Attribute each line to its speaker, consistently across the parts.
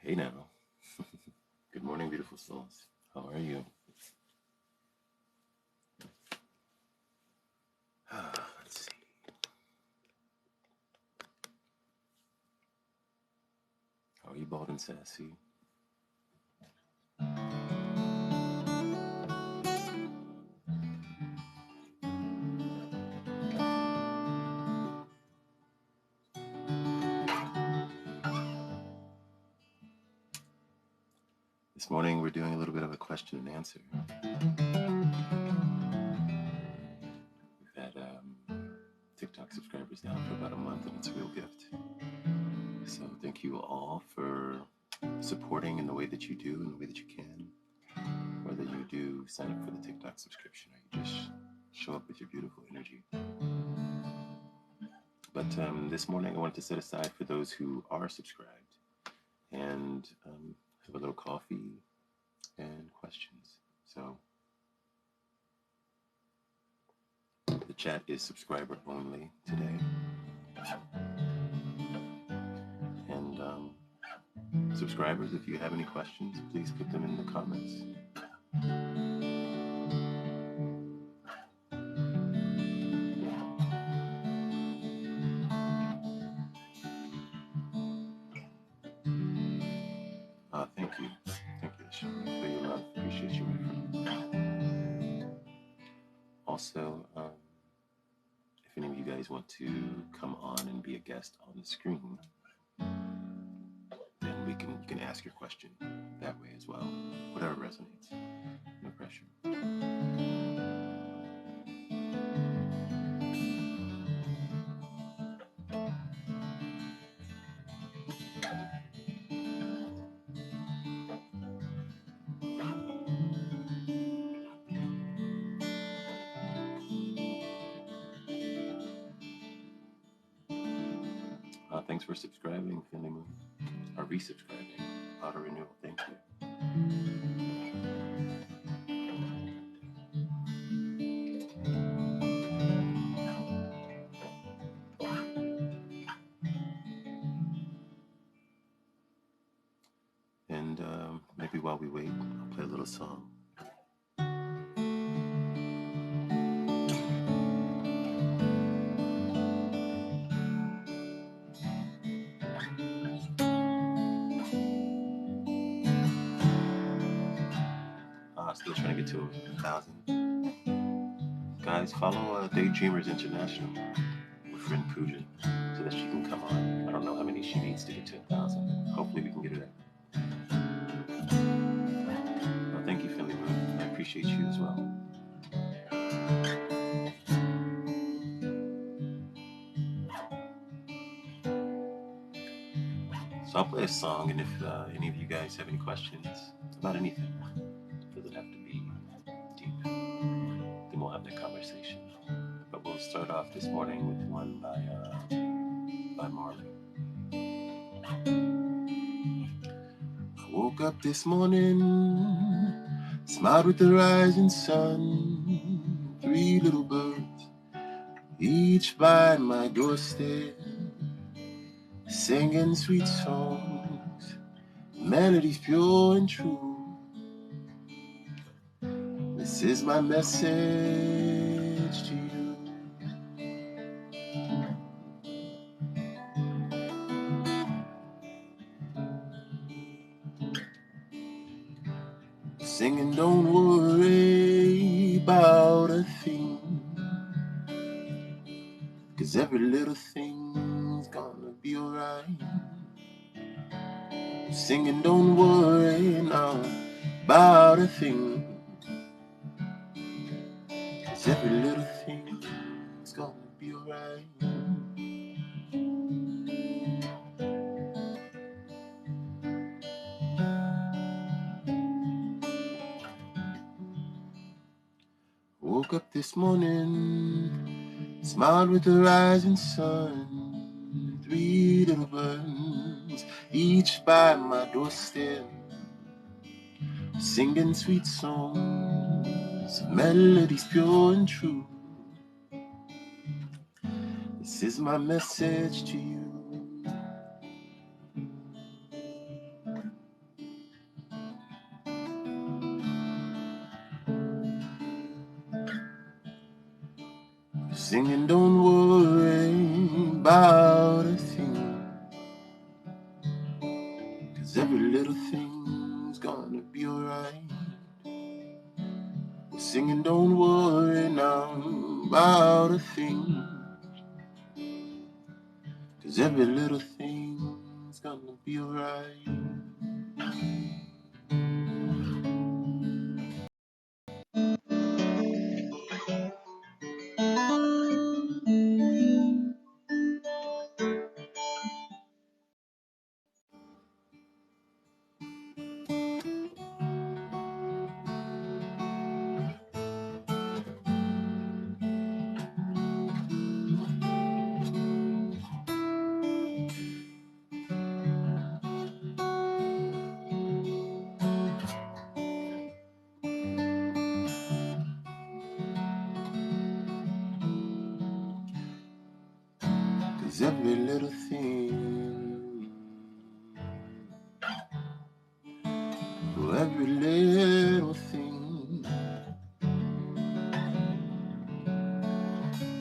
Speaker 1: Hey now. Good morning, beautiful souls. How are you? Let's see. How are you, bald and sassy? This morning we're doing a little bit of a question and answer. We've had TikTok subscribers now for about a month, and it's a real gift. So thank you all for supporting in the way that you do, in the way that you can. Whether you do sign up for the TikTok subscription or you just show up with your beautiful energy. But this morning I wanted to set aside for those who are subscribed and have a little coffee and questions. So the chat is subscriber only today. And subscribers, if you have any questions, please put them in the comments. Thank you. Thank you, Sean, for your love. Appreciate you, my friend. Also, if any of you guys want to come on and be a guest on the screen, then you can ask your question that way as well. Whatever resonates. No pressure. Thanks for subscribing, Finley Moon. Or resubscribing. Auto renewal. Thank you. And maybe while we wait, I'll play a little song. Still trying to get to 1,000. Guys, follow Daydreamers International with friend Pooja so that she can come on. I don't know how many she needs to get to 1,000. Hopefully we can get her there. Well, thank you, Finley Moon. I appreciate you as well. So I'll play a song, and if any of you guys have any questions about anything, it doesn't have to be deep, then we'll have that conversation. But we'll start off this morning with one by Marley. I woke up this morning, smiled with the rising sun, 3 little birds, each by my doorstep, singing sweet songs, melodies pure and true. This is my message to you. Singing, don't worry about a thing, 'cause every little thing's gonna be alright. Singing, don't worry now about a thing, 'cause every little thing's gonna be alright. Woke up this morning, smiled with the rising sun, 3 little birds, each by my doorstep, singing sweet songs, melodies pure and true. This is my message to you. Singing, don't worry about a thing, 'cause every little thing's gonna be alright. We're singing, don't worry now about a thing, 'cause every little thing's gonna be alright. Cause every little thing, oh, every little thing,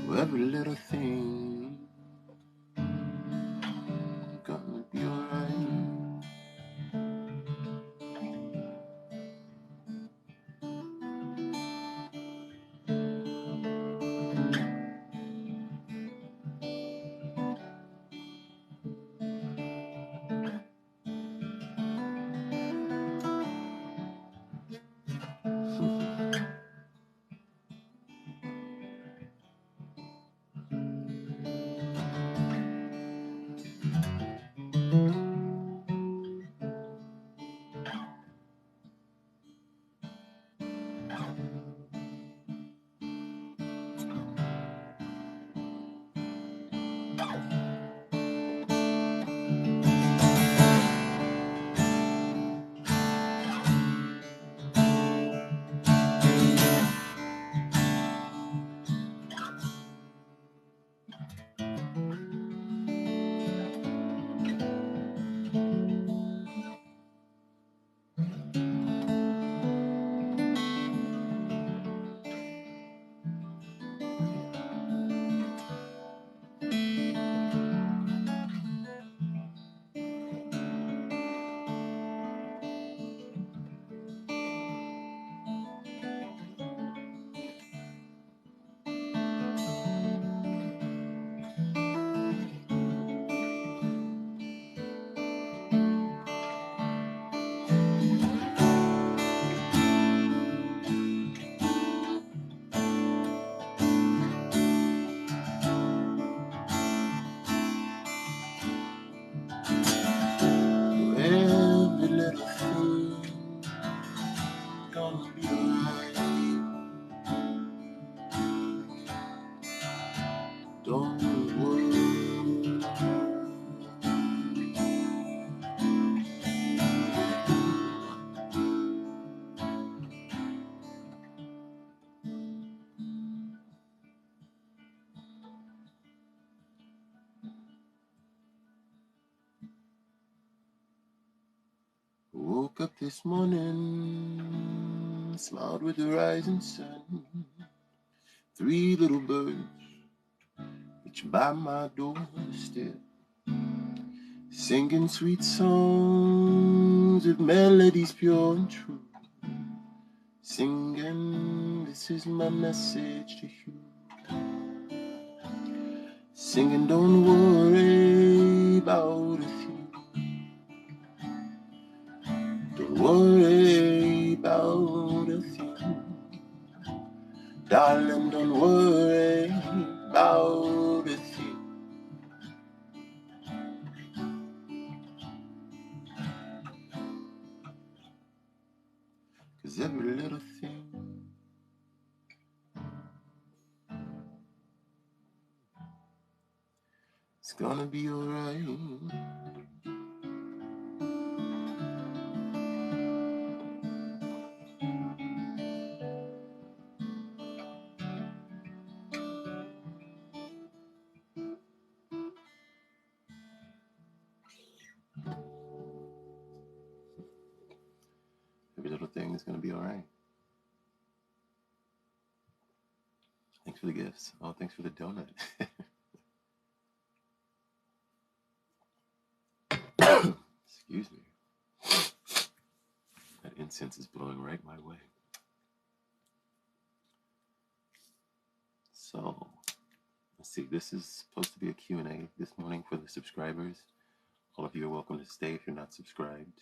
Speaker 1: oh, every little thing, gonna be alright. Oh, every little thing, gonna be alright. Don't worry. Woke up this morning, smiled with the rising sun. 3 little birds, each by my doorstep, singing sweet songs with melodies pure and true. Singing, this is my message to you. Singing, don't worry about a thing. Don't worry about a thing. Darling, don't worry about a thing. 'Cause every little thing, it's gonna be alright. Every little thing is gonna be alright. Thanks for the gifts. Oh, thanks for the donut. Excuse me. That incense is blowing right my way. So, let's see. This is supposed to be a Q&A this morning for the subscribers. All of you are welcome to stay if you're not subscribed.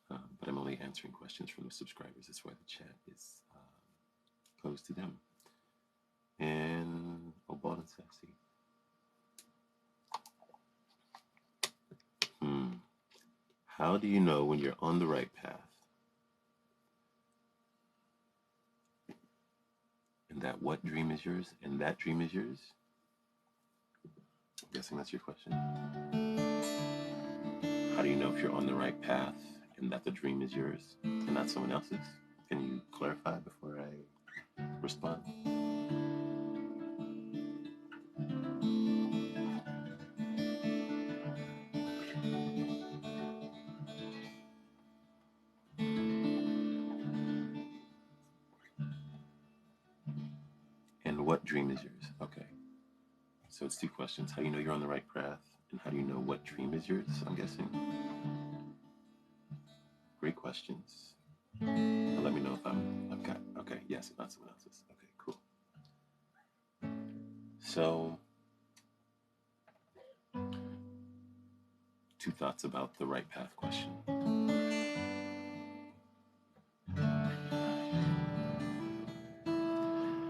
Speaker 1: But I'm only answering questions from the subscribers. That's why the chat is closed to them. And bold and sexy. How do you know when you're on the right path? And that what dream is yours? And that dream is yours? I'm guessing that's your question. How do you know if you're on the right path and that the dream is yours and not someone else's? Can you clarify before I respond? And what dream is yours? Okay. So it's two questions. How do you know you're on the right path? And how do you know what dream is yours? I'm guessing. Great questions. Now let me know if I've got, okay, yes, not someone else's. Okay, cool. So, two thoughts about the right path question.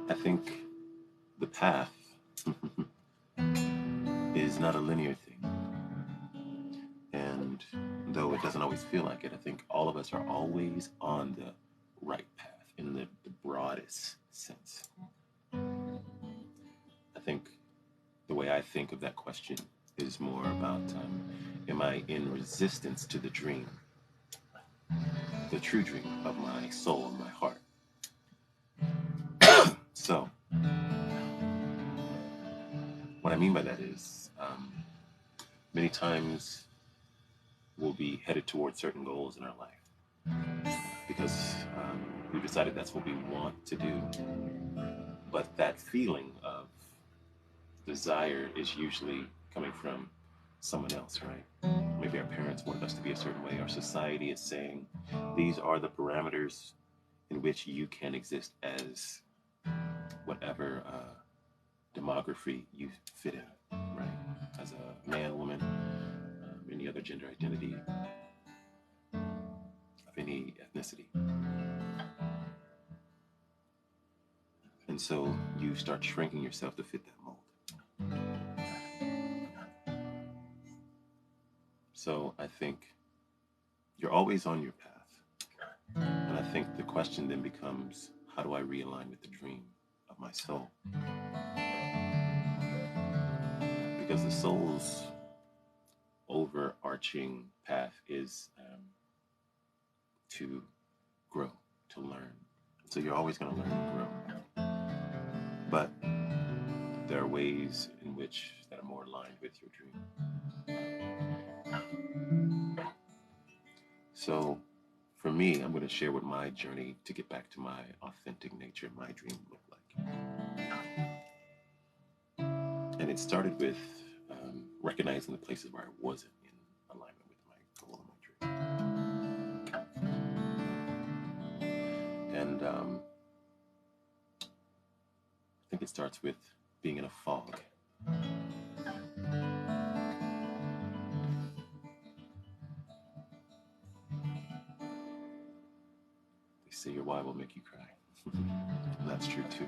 Speaker 1: I think the path is not a linear thing. And though it doesn't always feel like it, I think all of us are always on the right path in the broadest sense. I think the way I think of that question is more about, am I in resistance to the dream, the true dream of my soul and my heart? So, what I mean by that is, many times we'll be headed towards certain goals in our life because we've decided that's what we want to do. But that feeling of desire is usually coming from someone else, right? Maybe our parents wanted us to be a certain way. Our society is saying these are the parameters in which you can exist as whatever demography you fit in, right? As a man, woman, any other gender identity, of any ethnicity. And so you start shrinking yourself to fit that mold. So I think you're always on your path. And I think the question then becomes, how do I realign with the dream of my soul? Because the soul's overarching path is to grow, to learn. So you're always going to learn and grow. But there are ways in which that are more aligned with your dream. So for me, I'm going to share what my journey to get back to my authentic nature, my dream looked like. And it started with recognizing the places where I wasn't in alignment with my goal and my dream. And I think it starts with being in a fog. They say your why will make you cry. And that's true too.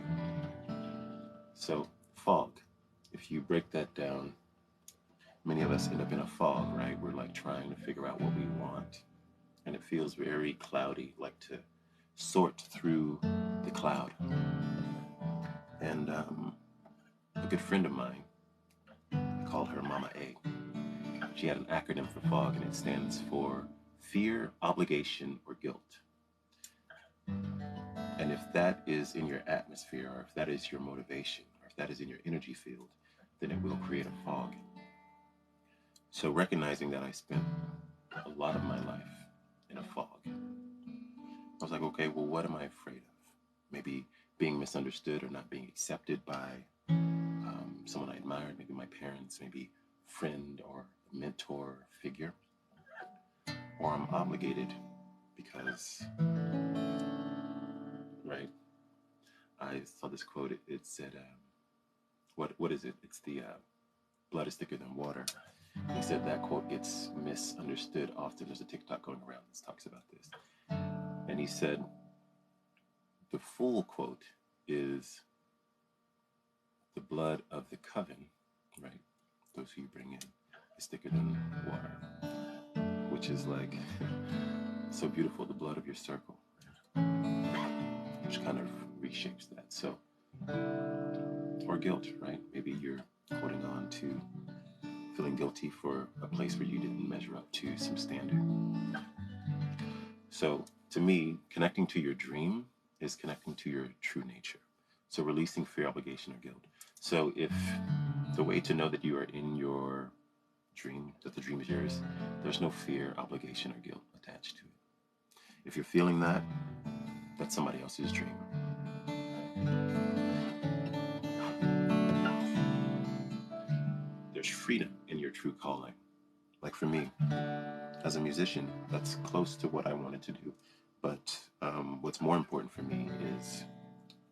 Speaker 1: So fog, if you break that down, many of us end up in a fog, right? We're like trying to figure out what we want. And it feels very cloudy, like to sort through the cloud. And a good friend of mine, I call her Mama A. She had an acronym for FOG, and it stands for fear, obligation, or guilt. And if that is in your atmosphere, or if that is your motivation, or if that is in your energy field, then it will create a fog. So recognizing that I spent a lot of my life in a fog, I was like, okay, well, what am I afraid of? Maybe being misunderstood or not being accepted by someone I admired, maybe my parents, maybe friend or mentor figure, or I'm obligated because, right? I saw this quote. It said, "What is it? It's the blood is thicker than water." He said that quote gets misunderstood often. There's a TikTok going around that talks about this, and he said the full quote is, "The blood of the coven, right? Those who you bring in, is thicker than water," which is like so beautiful. The blood of your circle, which kind of reshapes that. So, or guilt, right? Maybe you're holding on to feeling guilty for a place where you didn't measure up to some standard. So, to me, connecting to your dream is connecting to your true nature. So, releasing fear, obligation, or guilt. So, if the way to know that you are in your dream, that the dream is yours, there's no fear, obligation, or guilt attached to it. If you're feeling that, that's somebody else's dream. There's freedom in your true calling. Like for me, as a musician, that's close to what I wanted to do. But what's more important for me is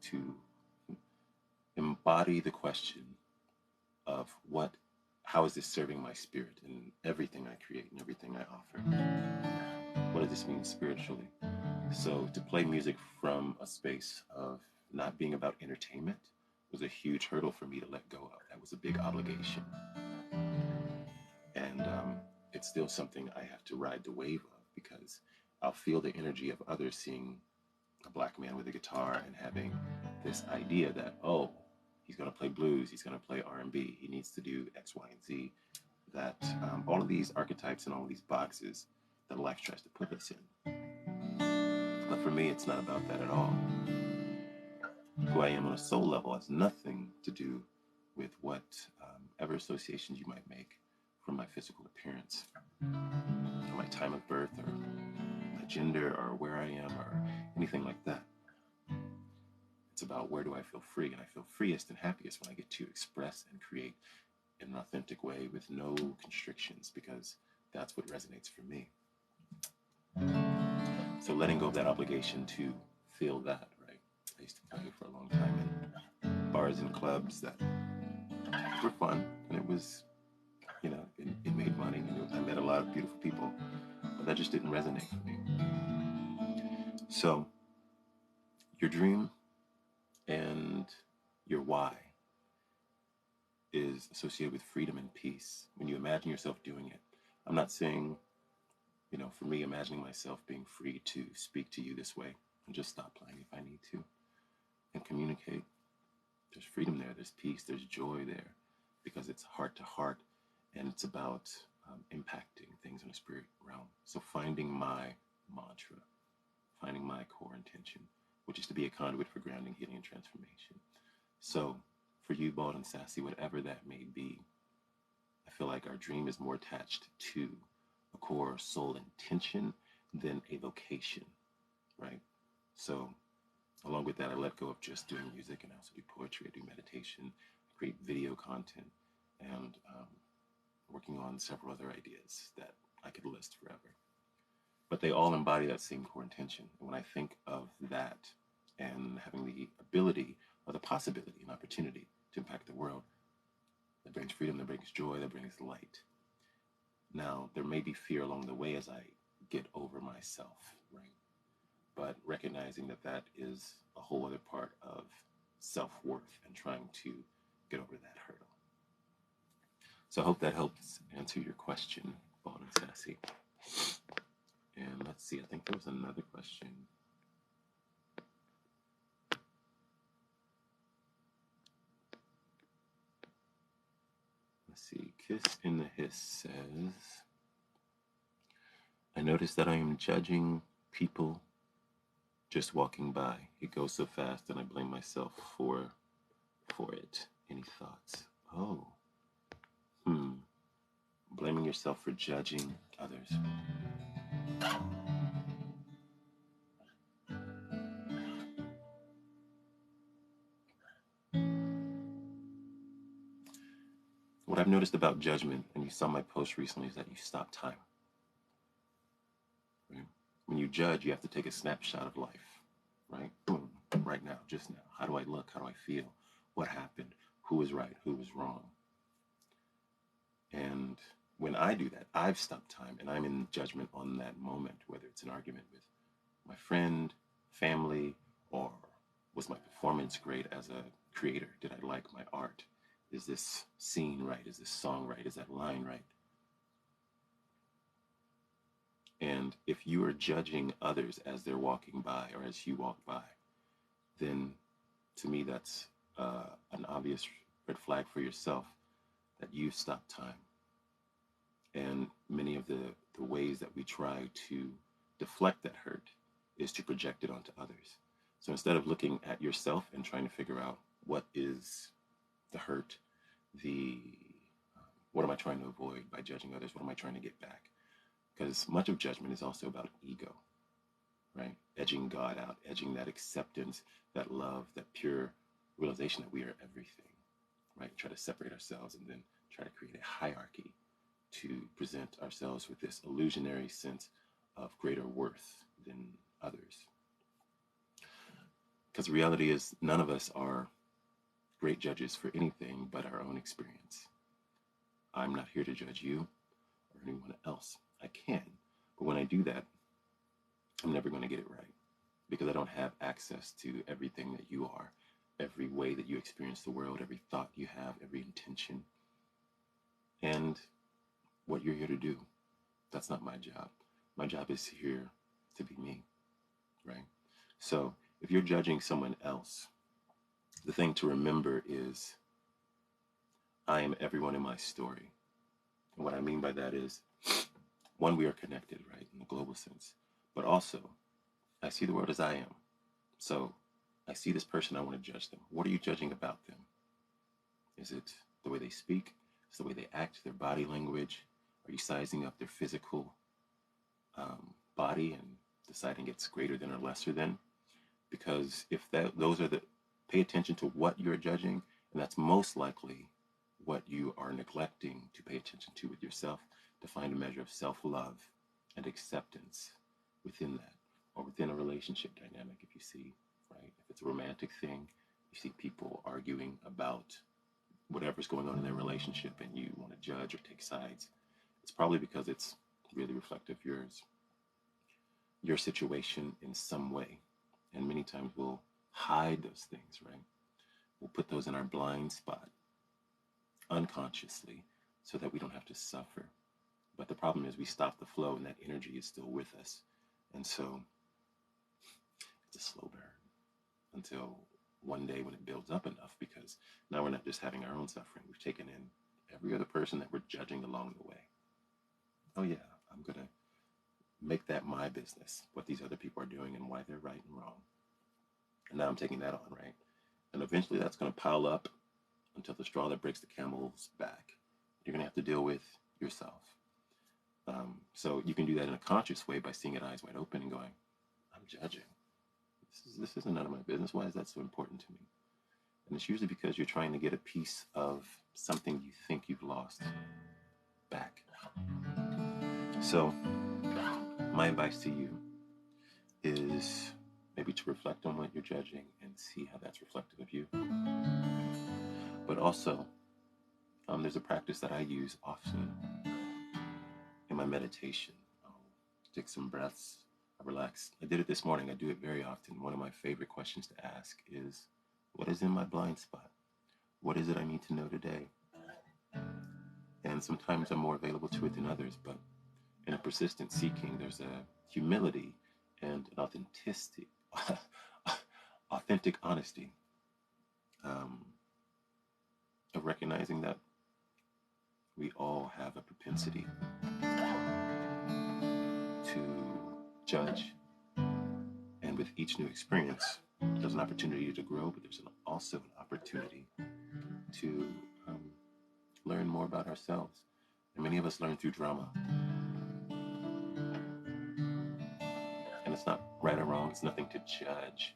Speaker 1: to embody the question of how is this serving my spirit in everything I create and everything I offer? What does this mean spiritually? So to play music from a space of not being about entertainment was a huge hurdle for me to let go of. That was a big obligation. And it's still something I have to ride the wave of, because I'll feel the energy of others seeing a black man with a guitar and having this idea that, oh, he's going to play blues, he's going to play R&B, he needs to do X, Y, and Z. That all of these archetypes and all of these boxes that life tries to put us in. But for me, it's not about that at all. Who I am on a soul level has nothing to do with whatever associations you might make from my physical appearance, or my time of birth, or my gender, or where I am, or anything like that. It's about where do I feel free, and I feel freest and happiest when I get to express and create in an authentic way with no constrictions, because that's what resonates for me. So letting go of that obligation to feel that, right? I used to play for a long time in bars and clubs that were fun, and it was, it made money, and I met a lot of beautiful people, but that just didn't resonate for me. So your dream and your why is associated with freedom and peace. When you imagine yourself doing it, I'm not saying, for me, imagining myself being free to speak to you this way and just stop playing if I need to and communicate. There's freedom there, there's peace, there's joy there, because it's heart to heart, and it's about impacting things in the spirit realm. So finding my mantra, finding my core intention, which is to be a conduit for grounding, healing, and transformation. So for you, Bald and Sassy, whatever that may be, I feel like our dream is more attached to a core soul intention than a vocation, right? So along with that, I let go of just doing music, and I also do poetry, I do meditation, I create video content, and working on several other ideas that I could list forever. But they all embody that same core intention. And when I think of that and having the ability or the possibility and opportunity to impact the world, that brings freedom, that brings joy, that brings light. Now, there may be fear along the way as I get over myself, right? But recognizing that that is a whole other part of self-worth and trying to get over that hurdle. So I hope that helps answer your question, Bald and Sassy. And let's see, I think there was another question. Let's see, Kiss in the Hiss says, I notice that I am judging people just walking by. It goes so fast and I blame myself for it. Any thoughts? Oh. Blaming yourself for judging others. What I've noticed about judgment, and you saw my post recently, is that you stop time. Right? When you judge, you have to take a snapshot of life, right? Boom, right now, just now. How do I look? How do I feel? What happened? Who was right? Who was wrong? And when I do that, I've stopped time and I'm in judgment on that moment, whether it's an argument with my friend, family, or was my performance great as a creator? Did I like my art? Is this scene right? Is this song right? Is that line right? And if you are judging others as they're walking by or as you walk by, then to me that's an obvious red flag for yourself that you've stopped time. And many of the ways that we try to deflect that hurt is to project it onto others. So instead of looking at yourself and trying to figure out what is the hurt, what am I trying to avoid by judging others? What am I trying to get back? Because much of judgment is also about ego, right? Edging God out, edging that acceptance, that love, that pure realization that we are everything, right? Try to separate ourselves and then try to create a hierarchy to present ourselves with this illusionary sense of greater worth than others. Because the reality is none of us are great judges for anything but our own experience. I'm not here to judge you or anyone else. I can, but when I do that, I'm never going to get it right because I don't have access to everything that you are, every way that you experience the world, every thought you have, every intention, and what you're here to do. That's not my job. My job is here to be me, right? So if you're judging someone else, the thing to remember is I am everyone in my story. And what I mean by that is, one, we are connected, right, in the global sense. But also, I see the world as I am. So I see this person, I want to judge them. What are you judging about them? Is it the way they speak? Is it the way they act, their body language? Are you sizing up their physical body and deciding it's greater than or lesser than? Because if those are pay attention to what you're judging, and that's most likely what you are neglecting to pay attention to with yourself, to find a measure of self-love and acceptance within that, or within a relationship dynamic. If you see, right, if it's a romantic thing, you see people arguing about whatever's going on in their relationship and you want to judge or take sides, it's probably because it's really reflective of your situation in some way. And many times we'll hide those things, right? We'll put those in our blind spot unconsciously so that we don't have to suffer. But the problem is we stop the flow and that energy is still with us. And so it's a slow burn until one day when it builds up enough, because now we're not just having our own suffering. We've taken in every other person that we're judging along the way. Oh yeah, I'm going to make that my business, what these other people are doing and why they're right and wrong. And now I'm taking that on, right? And eventually that's going to pile up until the straw that breaks the camel's back. You're going to have to deal with yourself. So you can do that in a conscious way by seeing it eyes wide open and going, I'm judging. This isn't none of my business. Why is that so important to me? And it's usually because you're trying to get a piece of something you think you've lost back. So my advice to you is maybe to reflect on what you're judging and see how that's reflective of you. But also, there's a practice that I use often in my meditation. I'll take some breaths, I relax. I did it this morning. I do it very often. One of my favorite questions to ask is, what is in my blind spot? What is it I need to know today? And sometimes I'm more available to it than others, but in a persistent seeking, there's a humility and an authenticity, authentic honesty of recognizing that we all have a propensity to judge. And with each new experience, there's an opportunity to grow, but there's also an opportunity to learn more about ourselves. And many of us learn through drama. And it's not right or wrong. It's nothing to judge.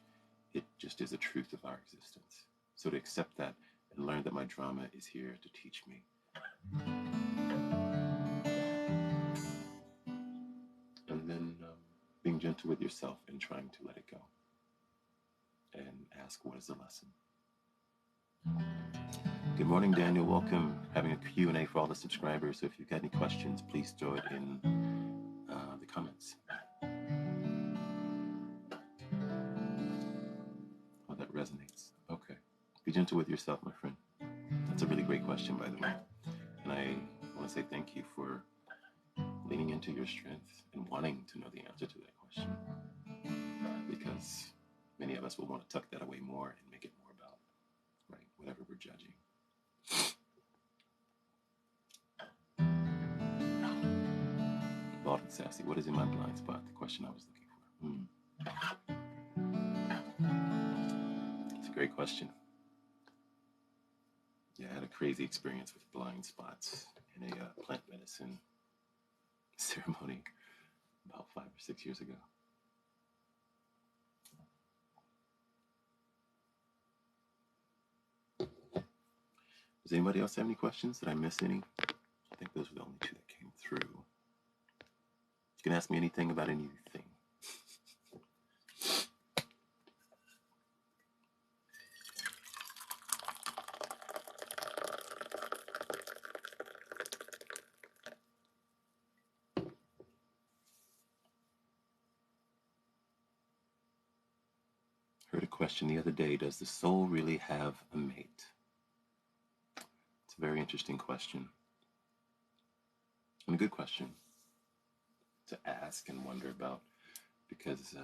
Speaker 1: It just is the truth of our existence. So to accept that and learn that my drama is here to teach me, And then being gentle with yourself and trying to let it go. And ask, what is the lesson? Good morning, Daniel. Welcome. Having a Q&A for all the subscribers. So if you've got any questions, please throw it in the comments. Oh, that resonates. Okay. Be gentle with yourself, my friend. That's a really great question, by the way. And I want to say thank you for leaning into your strength and wanting to know the answer to that question. Because many of us will want to tuck that away more and make it more about, right, whatever we're judging. Bald and sassy. What is in my blind spot? The question I was looking for. It's a great question. Yeah, I had a crazy experience with blind spots in a plant medicine ceremony about 5 or 6 years ago. Does anybody else have any questions? Did I miss any? I think those were the only two that came through. You can ask me anything about anything. Heard a question the other day, does the soul really have a mate? It's a very interesting question. And a good question to ask and wonder about, because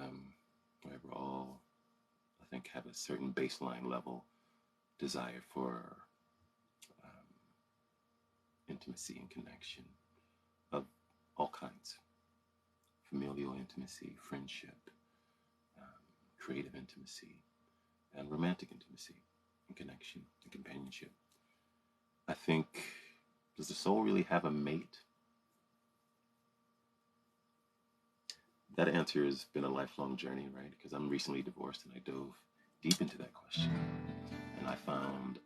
Speaker 1: we're all, I think, have a certain baseline level desire for intimacy and connection of all kinds. Familial intimacy, friendship, creative intimacy, and romantic intimacy and connection and companionship. I think, does the soul really have a mate? That answer has been a lifelong journey, right? Because I'm recently divorced and I dove deep into that question. And I found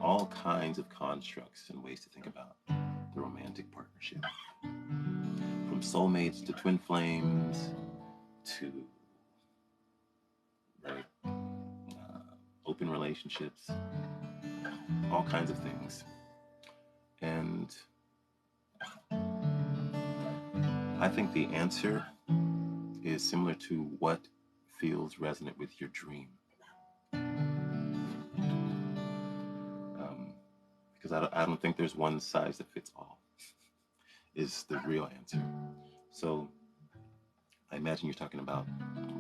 Speaker 1: all kinds of constructs and ways to think about the romantic partnership. From soulmates to twin flames to open relationships, all kinds of things. And I think the answer is similar to what feels resonant with your dream. Because I don't think there's one size that fits all, is the real answer. So I imagine you're talking about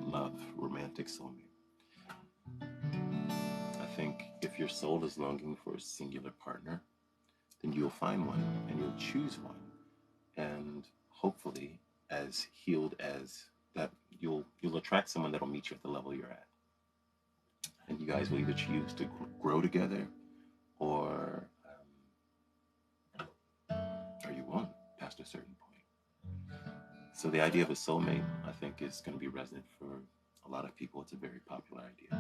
Speaker 1: love, romantic soulmate. I think if your soul is longing for a singular partner, then you'll find one and you'll choose one. And hopefully, as healed as that, you'll attract someone that'll meet you at the level you're at. And you guys will either choose to grow together or you won't past a certain point. So the idea of a soulmate, I think, is going to be resonant for a lot of people. It's a very popular idea.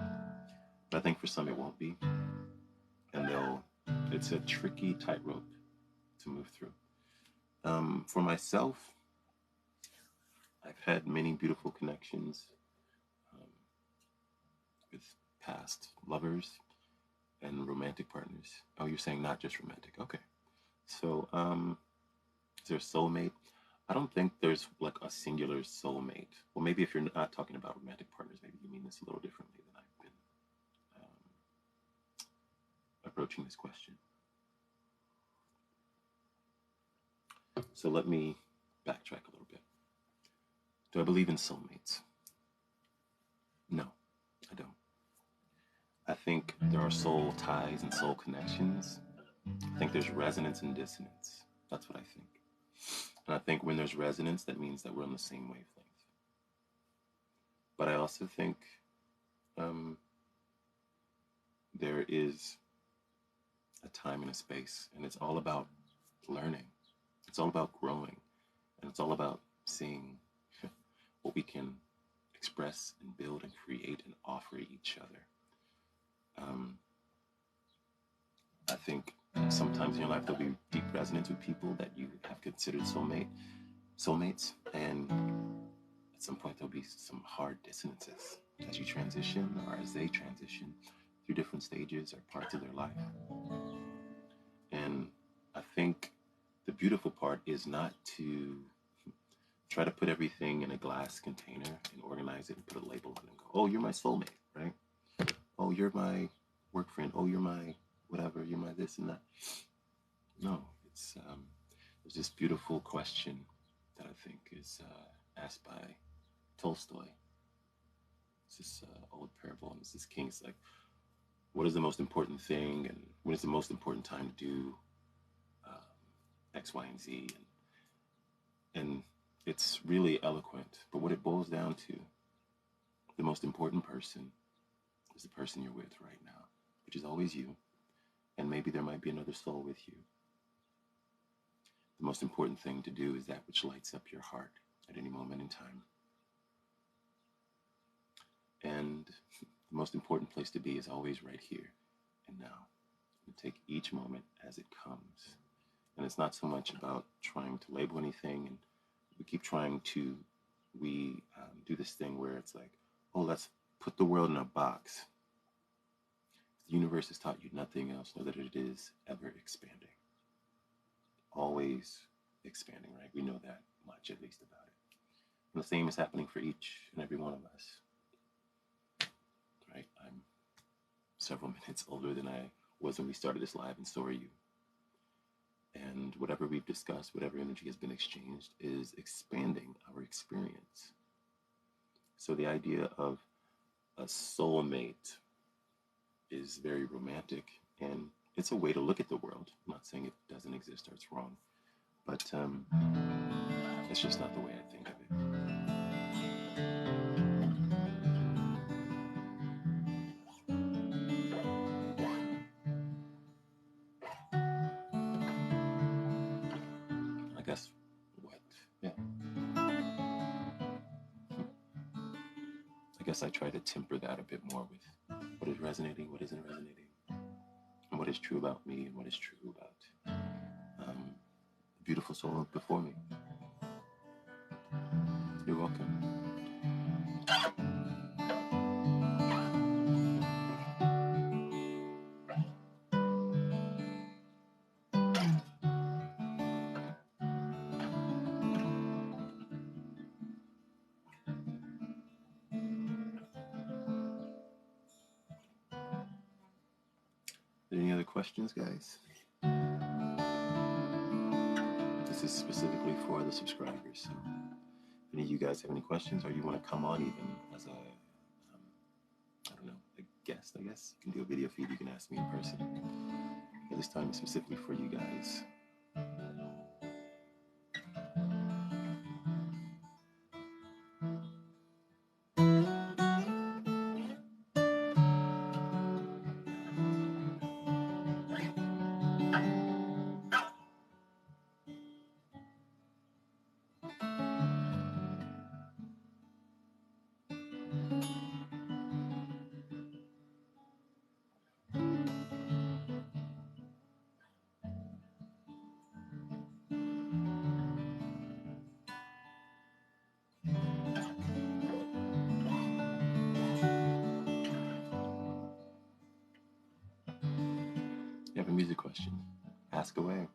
Speaker 1: But I think for some it won't be. And it's a tricky tightrope to move through. For myself, I've had many beautiful connections with past lovers and romantic partners. Oh, you're saying not just romantic. Okay. So, is there a soulmate? I don't think there's like a singular soulmate. Well, maybe if you're not talking about romantic partners, maybe you mean this a little differently than I've been approaching this question. So let me backtrack a little bit. Do I believe in soulmates? No, I don't. I think there are soul ties and soul connections. I think there's resonance and dissonance. That's what I think. And I think when there's resonance, that means that we're on the same wavelength. But I also think there is a time and a space, and it's all about learning. It's all about growing, and it's all about seeing what we can express and build and create and offer each other. I think Sometimes in your life there'll be deep resonance with people that you have considered soulmates, and at some point there'll be some hard dissonances as you transition or as they transition through different stages or parts of their life. And I think the beautiful part is not to try to put everything in a glass container and organize it and put a label on it and go, oh, you're my soulmate, right? Oh, you're my work friend. Oh, you're my whatever. You're my this and that. No, it's there's this beautiful question that I think is asked by Tolstoy. It's this old parable, and it's this king. It's like, what is the most important thing, and when is the most important time to do X, Y, and Z, and it's really eloquent. But what it boils down to, the most important person is the person you're with right now, which is always you, and maybe there might be another soul with you. The most important thing to do is that which lights up your heart at any moment in time. And the most important place to be is always right here and now. You take each moment as it comes. And it's not so much about trying to label anything. And we keep trying to, do this thing where it's like, oh, let's put the world in a box. The universe has taught you nothing else, know that it is ever expanding. Always expanding, right? We know that much, at least, about it. And the same is happening for each and every one of us. Right? I'm several minutes older than I was when we started this live, and so are you. And whatever we've discussed, whatever energy has been exchanged, is expanding our experience. So the idea of a soulmate is very romantic, and it's a way to look at the world. I'm not saying it doesn't exist or it's wrong, but it's just not the way I think of it. I guess what? Yeah. I guess I try to temper that a bit more with what is resonating, what isn't resonating, and what is true about me and what is true about the beautiful soul before me. You're welcome. Any other questions, guys? This is specifically for the subscribers. So if any of you guys have any questions, or you want to come on even as a, I don't know, a guest, I guess, you can do a video feed, you can ask me in person. But this time is specifically for you guys. You have a music question, ask away.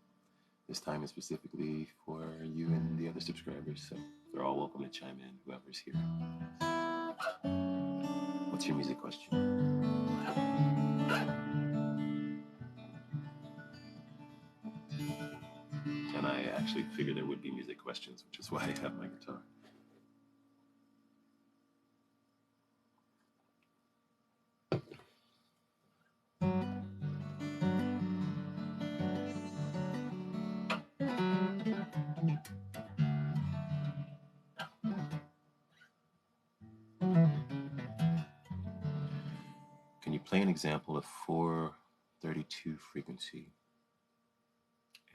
Speaker 1: This time is specifically for you and the other subscribers, so they're all welcome to chime in, whoever's here. What's your music question? And I actually figured there would be music questions, which is why I have my guitar. Can you play an example of 432 frequency?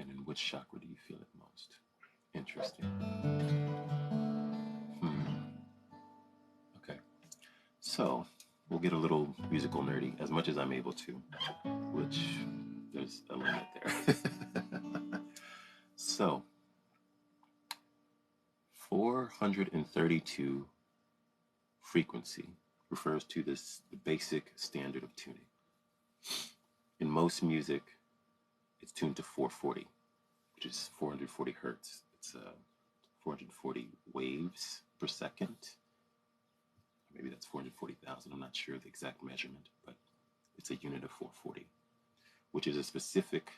Speaker 1: And in which chakra do you feel it most? Interesting. Okay. So we'll get a little musical nerdy, as much as I'm able to, which there's a limit there. So, 432 frequency refers to the basic standard of tuning. In most music, it's tuned to 440, which is 440 hertz. It's 440 waves per second. Maybe that's 440,000. I'm not sure the exact measurement, but it's a unit of 440, which is a specific,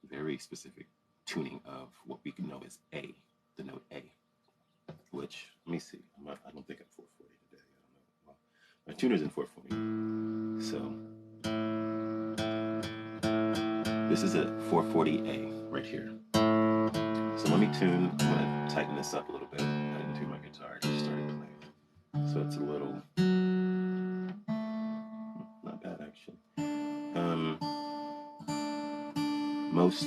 Speaker 1: very specific tuning of what we can know as A, the note A, which, let me see, I don't think I'm 440 today. I don't know. Well, my tuner's in 440. So this is a 440A right here. So let me tune. I'm going to tighten this up a little bit. I didn't tune my guitar. I just started playing. So it's a little, not bad actually. Most,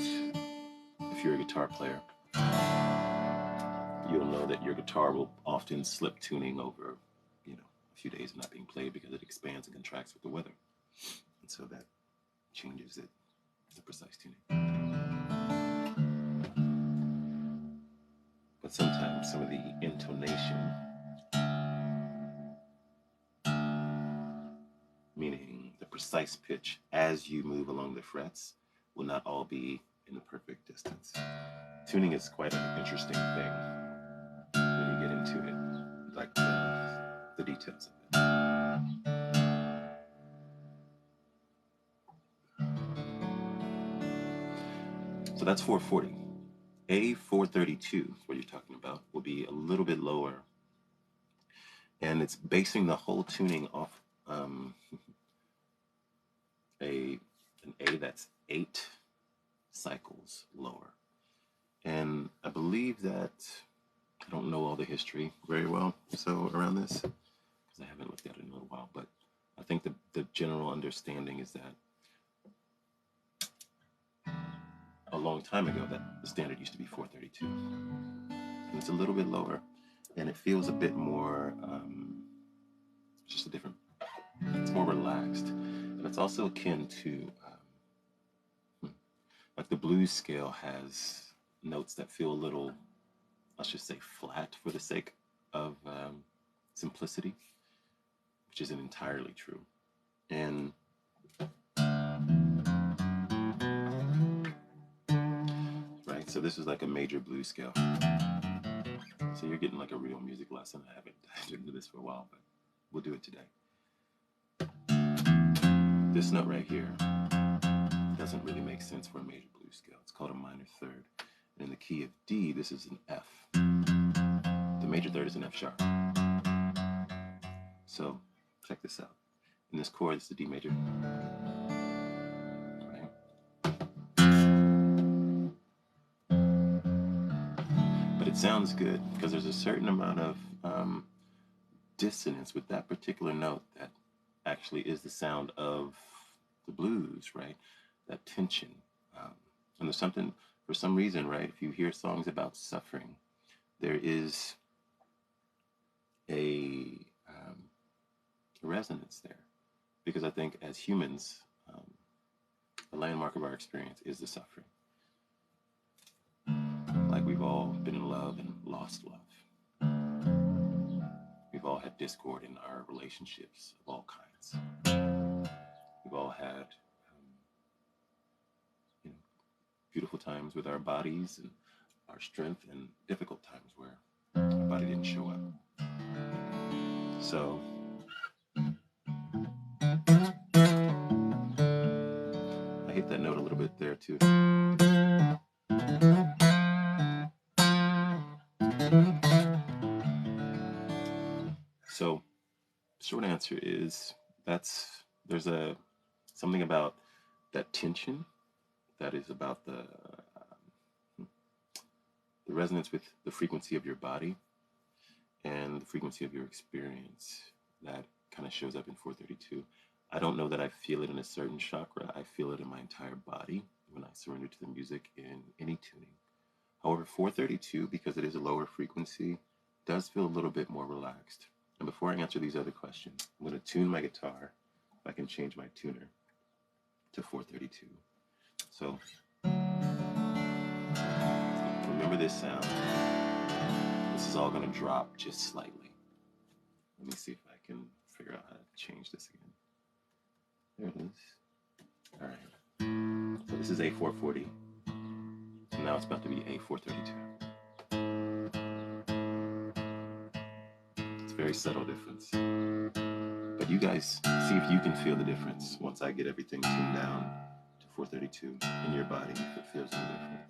Speaker 1: if you're a guitar player, you'll know that your guitar will often slip tuning over, a few days of not being played because it expands and contracts with the weather. And so that changes it, the precise tuning. But sometimes some of the intonation, meaning the precise pitch as you move along the frets, will not all be in the perfect distance. Tuning is quite an interesting thing when you get into it, like the details of it. So that's 440. A432, what you're talking about, will be a little bit lower. And it's basing the whole tuning off an A that's 8 cycles lower. And I believe that, I don't know all the history very well, so around this, because I haven't looked at it in a little while, but I think the general understanding is that a long time ago that the standard used to be 432. And it's a little bit lower, and it feels a bit more, just a different, it's more relaxed. And it's also akin to, like the blues scale has notes that feel a little, let's just say flat for the sake of simplicity, which isn't entirely true. And right, so this is like a major blues scale. So you're getting like a real music lesson. I haven't dived into this for a while, but we'll do it today. This note right here doesn't really make sense for a major blues scale. It's called a minor third. And in the key of D, this is an F. The major third is an F sharp. So check this out. In this chord, it's the D major. Right? But it sounds good because there's a certain amount of dissonance with that particular note that actually is the sound of the blues, right? That tension. And there's something, for some reason, right? If you hear songs about suffering, there is a resonance there. Because I think as humans, the landmark of our experience is the suffering. Like we've all been in love and lost love. We've all had discord in our relationships of all kinds. We've all had beautiful times with our bodies and our strength, and difficult times where our body didn't show up. So I hit that note a little bit there too. So short answer is there's something about that tension that is about the resonance with the frequency of your body and the frequency of your experience that kind of shows up in 432. I don't know that I feel it in a certain chakra. I feel it in my entire body when I surrender to the music in any tuning. However, 432, because it is a lower frequency, does feel a little bit more relaxed. And before I answer these other questions, I'm going to tune my guitar I can change my tuner to 432. So remember this sound. This is all going to drop just slightly. Let me see if I can figure out how to change this again. There it is. All right. So this is A440. And now it's about to be A432. It's a very subtle difference. But you guys see if you can feel the difference once I get everything tuned down to 432 in your body, if it feels any different.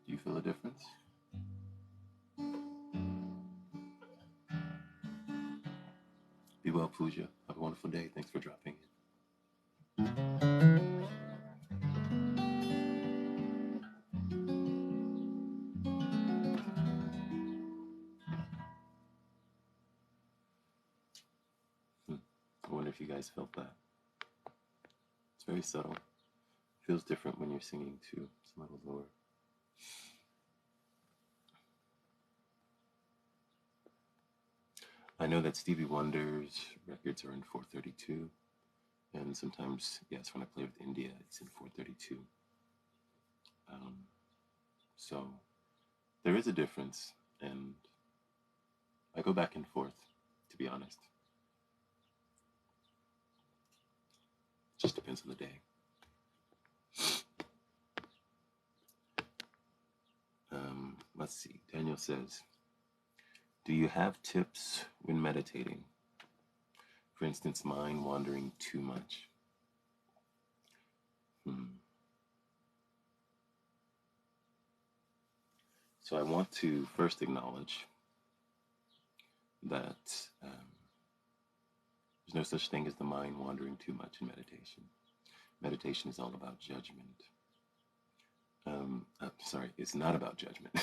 Speaker 1: Do you feel a difference? Be well, Pooja. Have a wonderful day. Thanks for dropping in. I wonder if you guys felt that. It's very subtle. It feels different when you're singing too. It's a little lower. I know that Stevie Wonder's records are in 432. And sometimes, yes, when I play with India, it's in 432. So there is a difference. And I go back and forth, to be honest. It just depends on the day. Let's see. Daniel says, do you have tips when meditating? For instance, mind wandering too much. So I want to first acknowledge that there's no such thing as the mind wandering too much in meditation. Meditation is all about judgment. Sorry, it's not about judgment.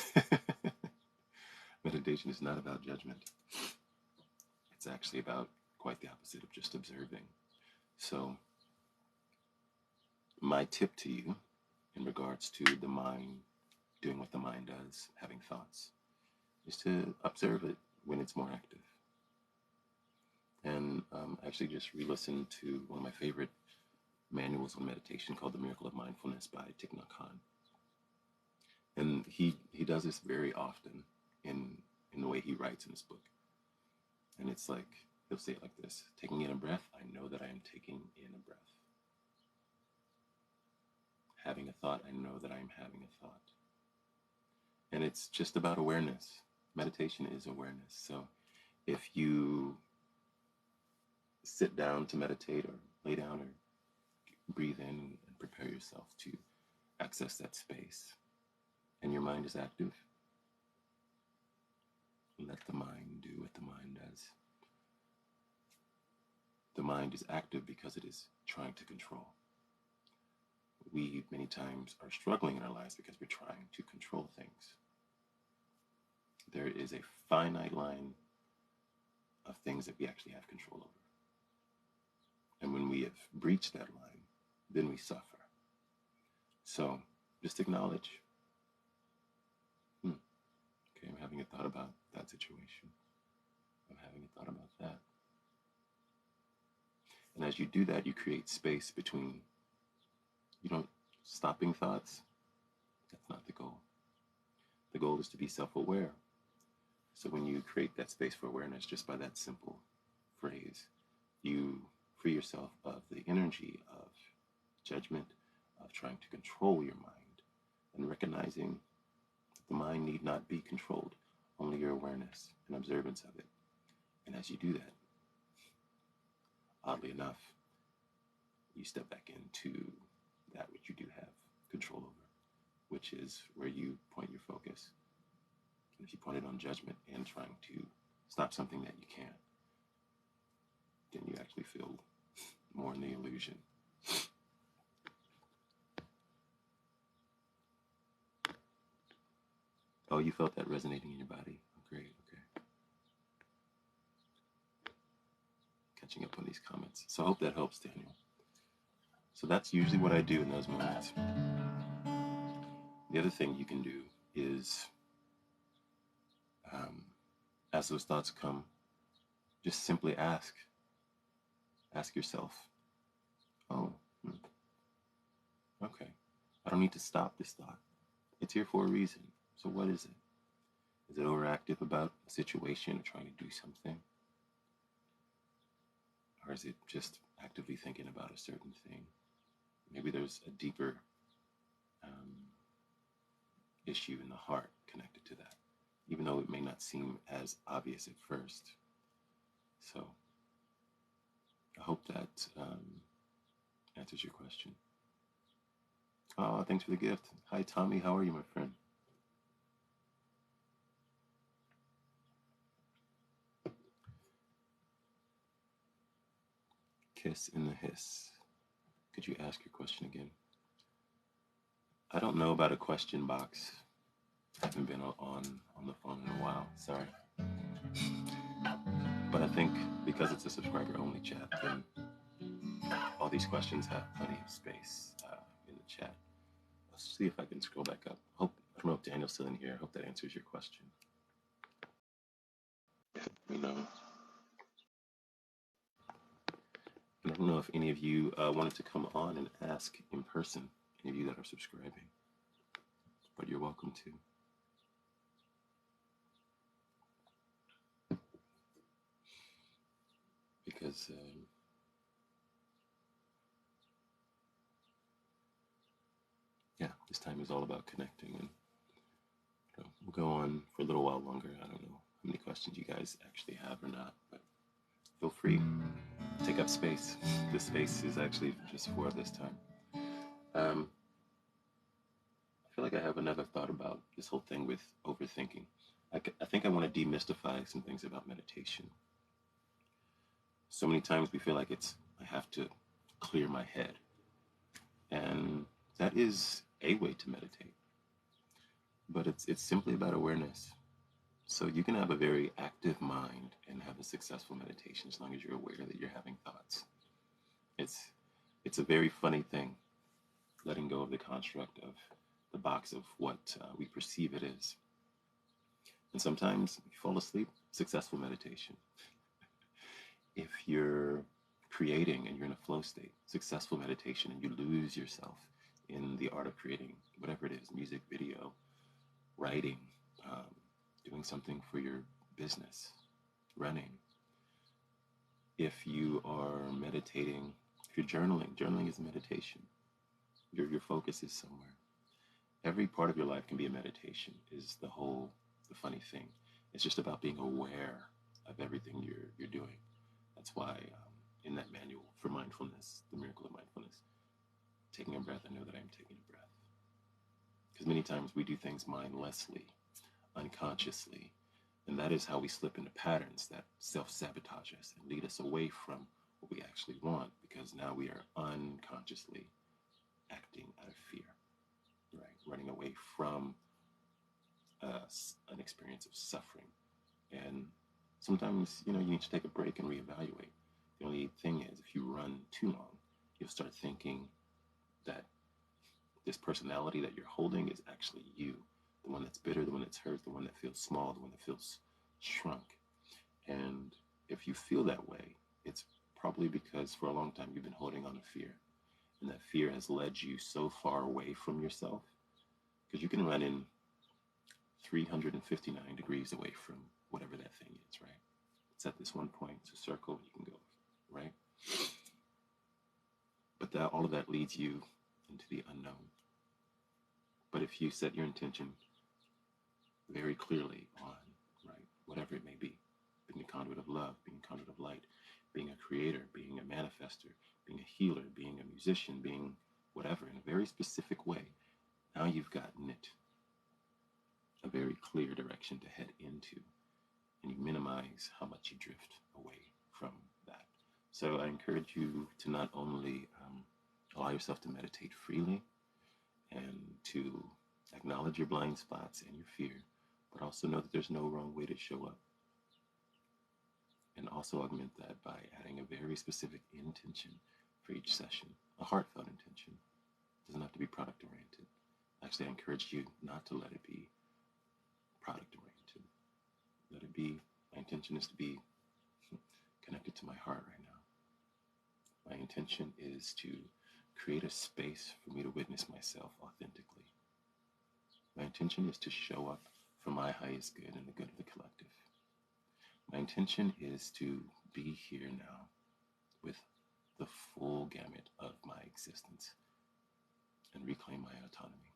Speaker 1: Meditation is not about judgment. It's actually about quite the opposite of just observing. So my tip to you in regards to the mind doing what the mind does, having thoughts, is to observe it when it's more active. And actually just re-listened to one of my favorite manuals on meditation called The Miracle of Mindfulness by Thich Nhat Hanh. And he does this very often in the way he writes in his book. And it's like, he'll say it like this: taking in a breath, I know that I am taking in a breath. Having a thought, I know that I am having a thought. And it's just about awareness. Meditation is awareness. So if you sit down to meditate or lay down or breathe in and prepare yourself to access that space, and your mind is active, let the mind do what the mind does. The mind is active because it is trying to control. We many times are struggling in our lives because we're trying to control things. There is a finite line of things that we actually have control over. And when we have breached that line, then we suffer. So just acknowledge, okay, I'm having a thought about that situation. I'm having a thought about that. And as you do that, you create space between, stopping thoughts. That's not the goal. The goal is to be self-aware. So when you create that space for awareness, just by that simple phrase, you free yourself of the energy of judgment, of trying to control your mind, and recognizing that the mind need not be controlled, only your awareness and observance of it. And as you do that, oddly enough, you step back into that which you do have control over, which is where you point your focus. And if you point it on judgment and trying to stop something that you can't, then you actually feel more in the illusion. Oh, you felt that resonating in your body? Oh, great, okay. Catching up on these comments. So I hope that helps, Daniel. So that's usually what I do in those moments. The other thing you can do is, as those thoughts come, just simply ask. Ask yourself, oh, okay, I don't need to stop this thought. It's here for a reason. So what is it? Is it overactive about a situation or trying to do something? Or is it just actively thinking about a certain thing? Maybe there's a deeper issue in the heart connected to that, even though it may not seem as obvious at first. So I hope that answers your question. Oh, thanks for the gift. Hi, Tommy. How are you, my friend? Kiss in the hiss. Could you ask your question again? I don't know about a question box. I haven't been on the phone in a while. Sorry. But I think because it's a subscriber-only chat, then all these questions have plenty of space in the chat. Let's see if I can scroll back up. I don't know if Daniel's still in here. I hope that answers your question. And I don't know if any of you wanted to come on and ask in person, any of you that are subscribing, but you're welcome to. Because this time is all about connecting, and we'll go on for a little while longer. I don't know how many questions you guys actually have or not, but feel free. Take up space. This space is actually just for this time. I feel like I have another thought about this whole thing with overthinking. I think I want to demystify some things about meditation. So many times we feel like I have to clear my head. And that is a way to meditate. But it's simply about awareness. So you can have a very active mind and have a successful meditation as long as you're aware that you're having thoughts. It's a very funny thing, letting go of the construct of the box of what we perceive it is. And sometimes you fall asleep, successful meditation. If you're creating and you're in a flow state, successful meditation, and you lose yourself in the art of creating whatever it is, music, video, writing, doing something for your business, running. If you are meditating, if you're journaling is a meditation. Your focus is somewhere. Every part of your life can be a meditation, is the funny thing. It's just about being aware of everything you're doing. That's why in that manual for mindfulness, the Miracle of Mindfulness, taking a breath, I know that I'm taking a breath. Because many times we do things mindlessly, unconsciously, and that is how we slip into patterns that self-sabotage us and lead us away from what we actually want, because now we are unconsciously acting out of fear, right? Running away from an experience of suffering. And sometimes, you need to take a break and reevaluate. The only thing is, if you run too long, you'll start thinking that this personality that you're holding is actually you. The one that's bitter, the one that's hurt, the one that feels small, the one that feels shrunk. And if you feel that way, it's probably because for a long time you've been holding on to fear. And that fear has led you so far away from yourself. Because you can run in 359 degrees away from whatever that thing is, right? It's at this one point, it's a circle, you can go, right? But But all of that leads you into the unknown. But if you set your intention very clearly on, right, whatever it may be, being a conduit of love, being a conduit of light, being a creator, being a manifester, being a healer, being a musician, being whatever, in a very specific way, now you've gotten it a very clear direction to head into, and you minimize how much you drift away from that. So I encourage you to not only allow yourself to meditate freely and to acknowledge your blind spots and your fear, but also know that there's no wrong way to show up. And also augment that by adding a very specific intention for each session, a heartfelt intention. It doesn't have to be product oriented. Actually, I encourage you not to let it be product oriented. Let it be, my intention is to be connected to my heart right now. My intention is to create a space for me to witness myself authentically. My intention is to show up for my highest good and the good of the collective. My intention is to be here now with the full gamut of my existence and reclaim my autonomy.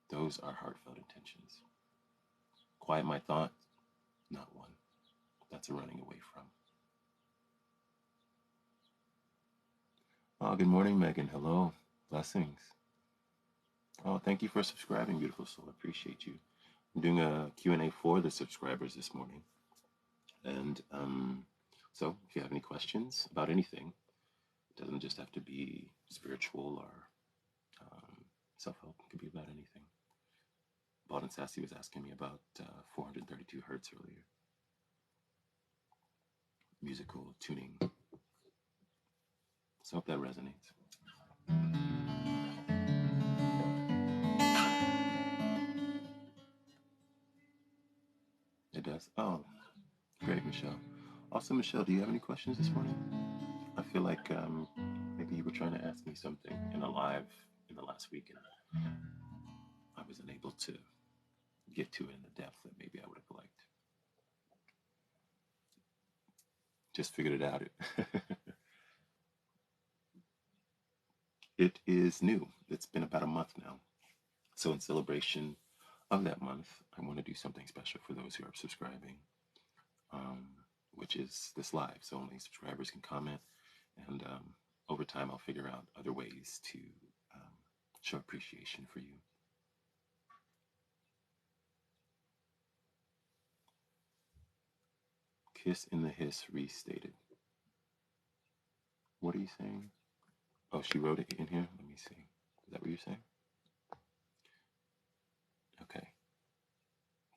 Speaker 1: Those are heartfelt intentions. Quiet my thoughts, not one. That's a running away from. Oh, good morning, Megan. Hello. Blessings. Oh, thank you for subscribing, beautiful soul. I appreciate you. I'm doing a Q&A for the subscribers this morning. And so if you have any questions about anything, it doesn't just have to be spiritual or self-help. It could be about anything. Bald and Sassy was asking me about 432 hertz earlier. Musical tuning. So I hope that resonates. It does? Oh, great, Michelle. Also, Michelle, do you have any questions this morning? I feel like maybe you were trying to ask me something in a live in the last week, and I wasn't able to get to it in the depth that maybe I would have liked. Just figured it out. It is new. It's been about a month now. So in celebration of that month, I want to do something special for those who are subscribing, which is this live. So only subscribers can comment. And over time, I'll figure out other ways to show appreciation for you. Kiss in the Hiss restated. What are you saying? Oh, she wrote it in here? Let me see. Is that what you're saying? Okay.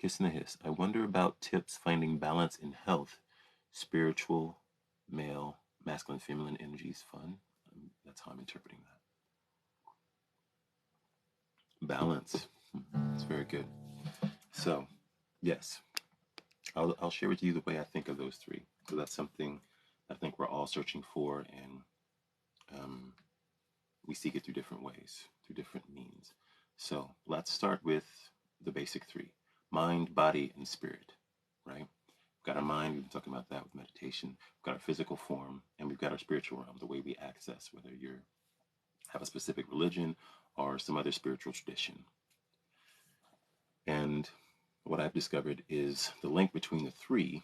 Speaker 1: Kiss in the Hiss. I wonder about tips finding balance in health. Spiritual, male, masculine, feminine energies fun. That's how I'm interpreting that. Balance. It's very good. So, yes. I'll share with you the way I think of those three. So that's something I think we're all searching for, and we seek it through different ways, through different means. So let's start with the basic three: mind, body, and spirit, right? We've got our mind, we've been talking about that with meditation. We've got our physical form, and we've got our spiritual realm, the way we access, whether you have a specific religion or some other spiritual tradition. And what I've discovered is the link between the three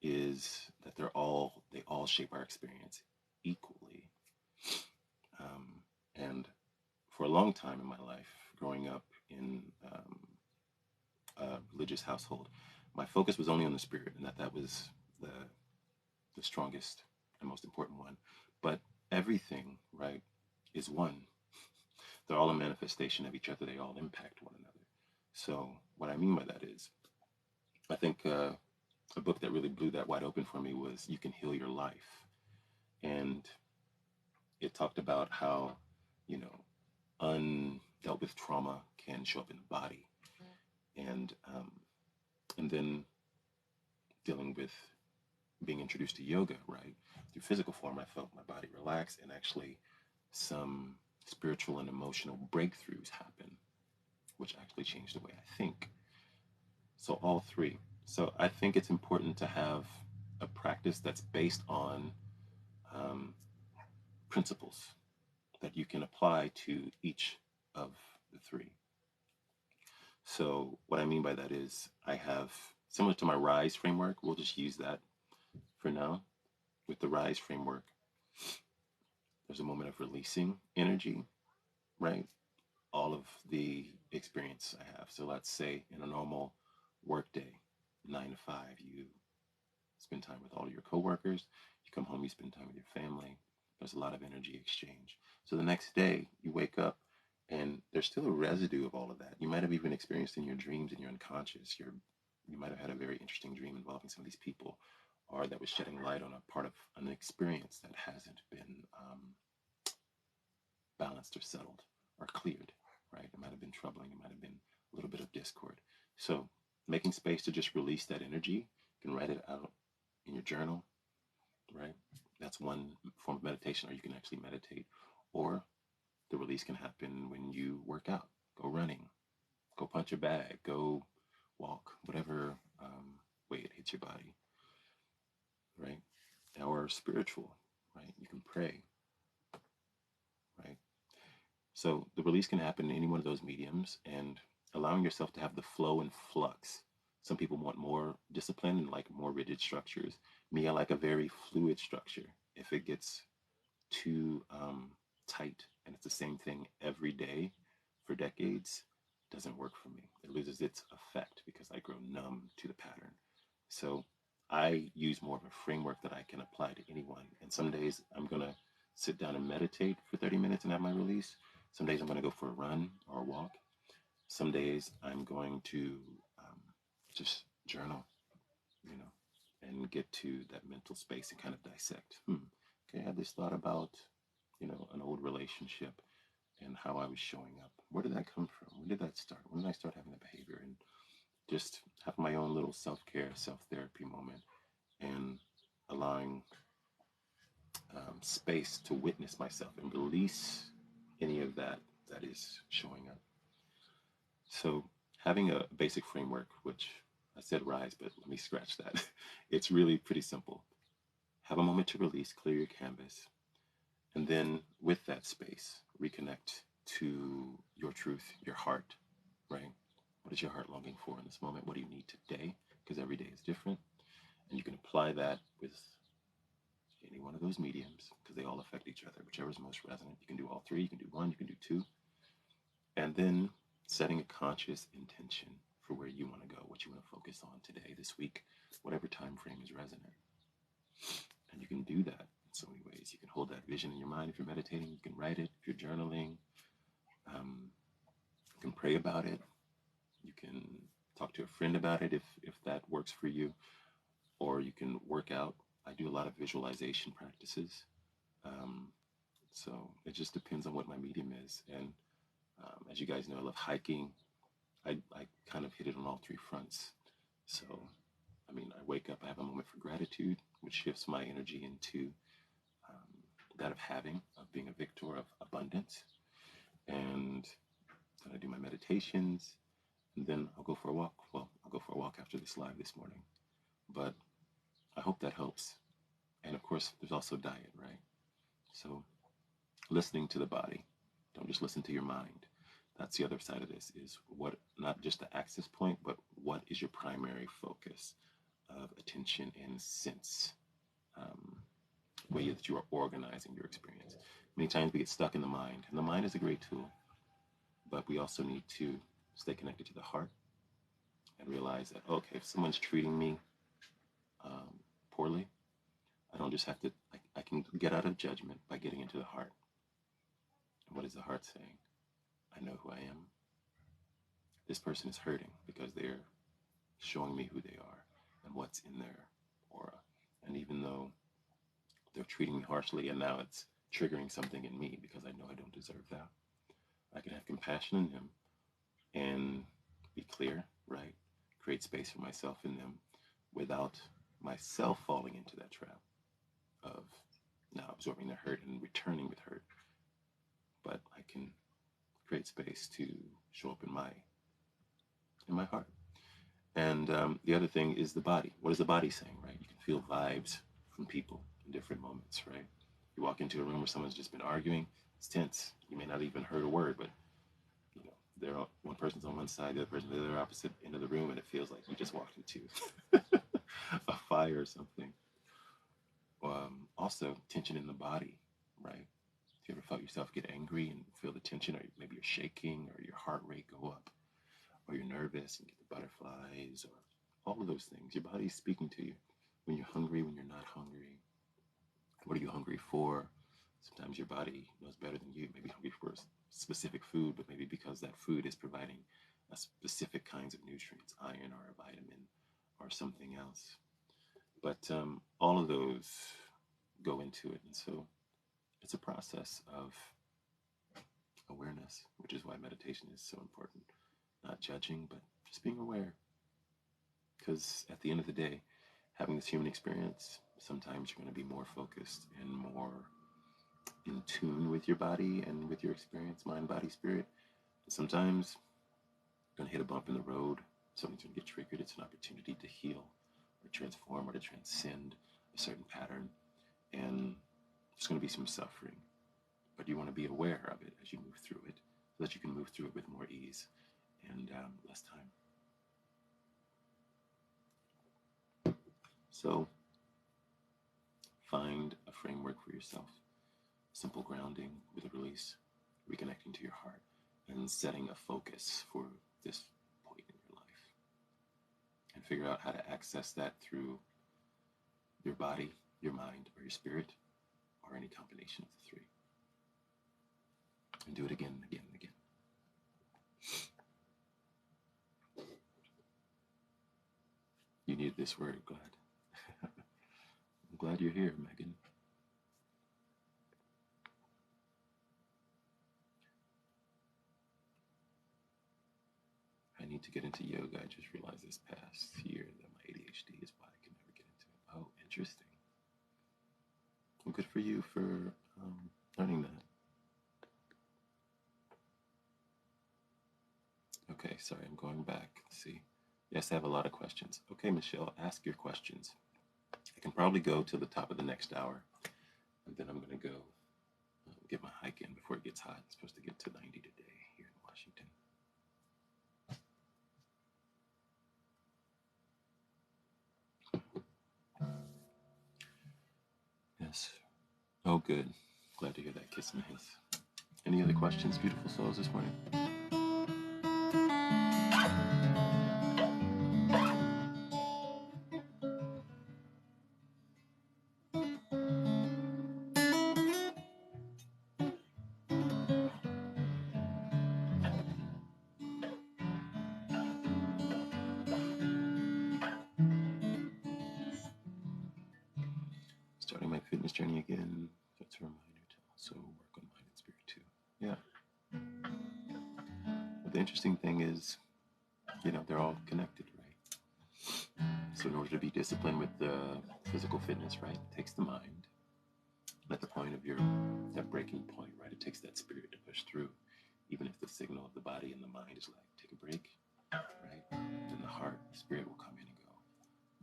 Speaker 1: is that they all shape our experience equally. And for a long time in my life, growing up in a religious household, my focus was only on the spirit, and that was the strongest and most important one. But everything, right, is one. They're all a manifestation of each other. They all impact one another. So what I mean by that is, I think a book that really blew that wide open for me was You Can Heal Your Life. And it talked about how, undealt with trauma can show up in the body. And then dealing with being introduced to yoga, right? Through physical form, I felt my body relax, and actually some spiritual and emotional breakthroughs happen, which actually changed the way I think. So all three. So I think it's important to have a practice that's based on principles that you can apply to each of the three. So what I mean by that is I have, similar to my RISE framework, we'll just use that for now. With the RISE framework, there's a moment of releasing energy, right? All of the experience I have. So let's say in a normal work day, 9 to 5, you spend time with all of your coworkers. You come home, you spend time with your family. There's a lot of energy exchange. So the next day, you wake up and there's still a residue of all of that. You might have even experienced in your dreams, in your unconscious. You might have had a very interesting dream involving some of these people, or that was shedding light on a part of an experience that hasn't been balanced or settled or cleared, right? It might have been troubling. It might have been a little bit of discord. So making space to just release that energy, you can write it out in your journal, right? That's one form of meditation, or you can actually meditate. Or the release can happen when you work out, go running, go punch a bag, go walk, whatever way it hits your body, right? Or spiritual, right? You can pray, right? So the release can happen in any one of those mediums, and allowing yourself to have the flow and flux. Some people want more discipline and like more rigid structures. Me, I like a very fluid structure. If it gets too tight and it's the same thing every day for decades, it doesn't work for me. It loses its effect because I grow numb to the pattern. So I use more of a framework that I can apply to anyone. And some days I'm going to sit down and meditate for 30 minutes and have my release. Some days I'm going to go for a run or a walk. Some days I'm going to just journal, and get to that mental space and kind of dissect. Okay, I had this thought about, an old relationship and how I was showing up. Where did that come from? When did that start? When did I start having that behavior? And just have my own little self-care, self-therapy moment, and allowing space to witness myself and release any of that that is showing up. So having a basic framework, which I said RISE, but let me scratch that. It's really pretty simple. Have a moment to release, clear your canvas, and then with that space, reconnect to your truth, your heart, right? What is your heart longing for in this moment? What do you need today? Because every day is different. And you can apply that with any one of those mediums because they all affect each other. Whichever is most resonant. You can do all three, you can do one, you can do two. And then setting a conscious intention for where you want to go, what you want to focus on today, this week, whatever time frame is resonant. And you can do that in so many ways. You can hold that vision in your mind if you're meditating. You can write it if you're journaling. You can pray about it. You can talk to a friend about it if that works for you. Or you can work out. I do a lot of visualization practices. So it just depends on what my medium is. And as you guys know, I love hiking. I kind of hit it on all three fronts. So, I wake up, I have a moment for gratitude, which shifts my energy into that of having, of being a victor, of abundance. And then I do my meditations, and then I'll go for a walk. Well, I'll go for a walk after this live this morning. But I hope that helps. And of course, there's also diet, right? So listening to the body. Don't just listen to your mind. That's the other side of this, is what, not just the access point, but what is your primary focus of attention and sense, way that you are organizing your experience. Many times we get stuck in the mind, and the mind is a great tool, but we also need to stay connected to the heart and realize that, okay, if someone's treating me poorly, I don't just have to, I can get out of judgment by getting into the heart. And what is the heart saying? I know who I am. This person is hurting because they're showing me who they are and what's in their aura. And even though they're treating me harshly and now it's triggering something in me because I know I don't deserve that, I can have compassion in them and be clear, right? Create space for myself in them without myself falling into that trap of now absorbing their hurt and returning with hurt. But I can create space to show up in my heart. And the other thing is the body. What is the body saying, right? You can feel vibes from people in different moments, right? You walk into a room where someone's just been arguing, it's tense. You may not even heard a word, but you know, one person's on one side, the other person's on the other opposite end of the room, and it feels like you just walked into a fire or something. Also, tension in the body, right? You ever felt yourself get angry and feel the tension, or maybe you're shaking, or your heart rate go up, or you're nervous and get the butterflies, or all of those things. Your body's speaking to you when you're hungry, when you're not hungry. What are you hungry for? Sometimes your body knows better than you. Maybe hungry for specific food, but maybe because that food is providing a specific kinds of nutrients, iron or a vitamin or something else. But all of those go into it. And so it's a process of awareness, which is why meditation is so important. Not judging, but just being aware. Because at the end of the day, having this human experience, sometimes you're going to be more focused and more in tune with your body and with your experience, mind, body, spirit. And sometimes you're going to hit a bump in the road. Something's going to get triggered. It's an opportunity to heal or transform or to transcend a certain pattern. And there's going to be some suffering. But you want to be aware of it as you move through it so that you can move through it with more ease and less time. So find a framework for yourself. Simple grounding with a release, reconnecting to your heart, and setting a focus for this point in your life. And figure out how to access that through your body, your mind, or your spirit, or any combination of the three. And do it again and again and again. You need this word, glad. I'm glad you're here, Megan. I need to get into yoga. I just realized this past year that my ADHD is why I can never get into it. Oh, interesting. Well, good for you for learning that. Okay, sorry, I'm going back. Let's see. Yes, I have a lot of questions. Okay, Michelle, ask your questions. I can probably go to the top of the next hour, and then I'm going to go get my hike in before it gets hot. It's supposed to get to 90 today here in Washington. Yes. Oh, good. Glad to hear that kiss and hiss. Any other questions, beautiful souls, this morning? Starting my fitness journey again. That's a reminder to also work on mind and spirit too. Yeah. But the interesting thing is, they're all connected, right? So in order to be disciplined with the physical fitness, right, it takes the mind. At the point of that breaking point, right, it takes that spirit to push through. Even if the signal of the body and the mind is like, take a break, right? Then the heart, the spirit will come in and go,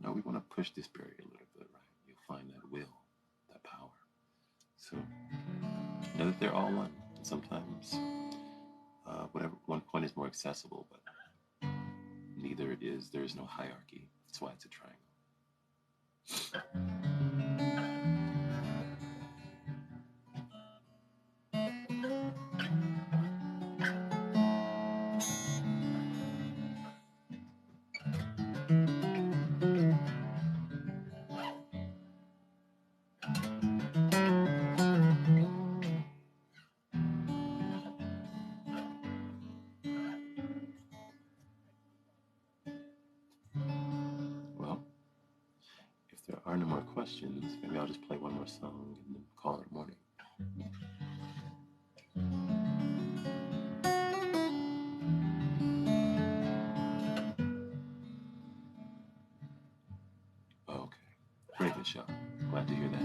Speaker 1: no, we want to push this barrier a little bit, right? You'll find that will, that power. So know that they're all one. And sometimes whatever one point is more accessible, but there is no hierarchy. That's why it's a triangle. Well, if there are no more questions, maybe I'll just play one more song and then call it morning. Okay. Great, Michelle. Glad to hear that.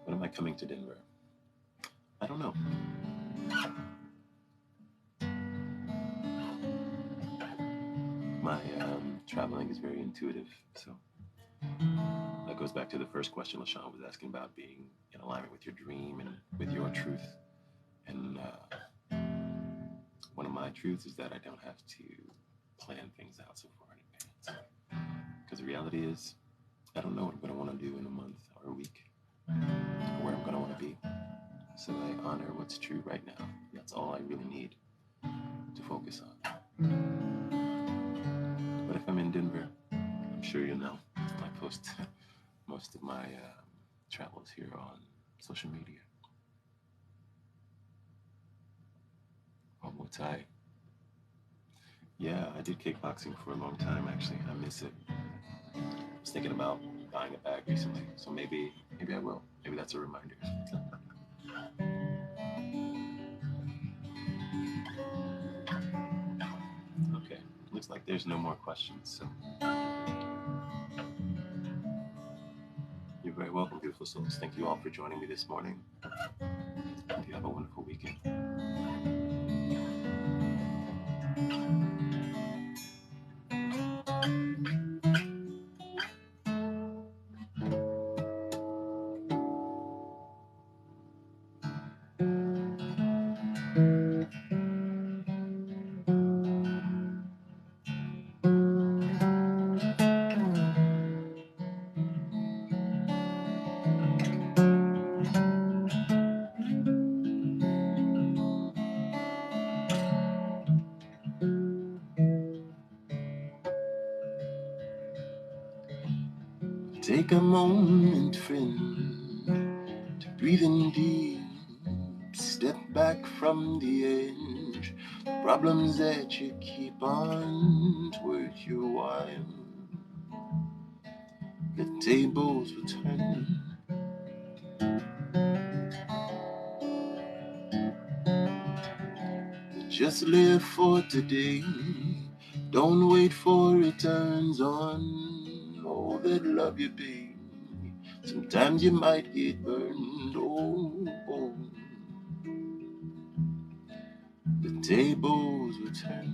Speaker 1: When am I coming to Denver? I don't know. My traveling is very intuitive. So that goes back to the first question LaShawn was asking about being in alignment with your dream and with your truth. And one of my truths is that I don't have to plan things out so far in advance. Because the reality is, I don't know what I'm going to want to do in a month or a week, or where I'm going to want to be. So I honor what's true right now. That's all I really need to focus on. But if I'm in Denver, I'm sure you'll know. I post most of my travels here on social media. Muay Thai. Yeah, I did kickboxing for a long time, actually. I miss it. I was thinking about buying a bag recently, so maybe I will. Maybe that's a reminder. Okay, looks like there's no more questions, so you're very welcome, beautiful souls. Thank you all for joining me this morning. Hope you have a wonderful weekend. Take a moment, friend, to breathe in deep. Step back from the edge. The problems that you keep on worth your while. The tables will turn. Just live for today. Don't wait for returns on all that love you pay. Sometimes you might get burned. Oh. The tables will turn.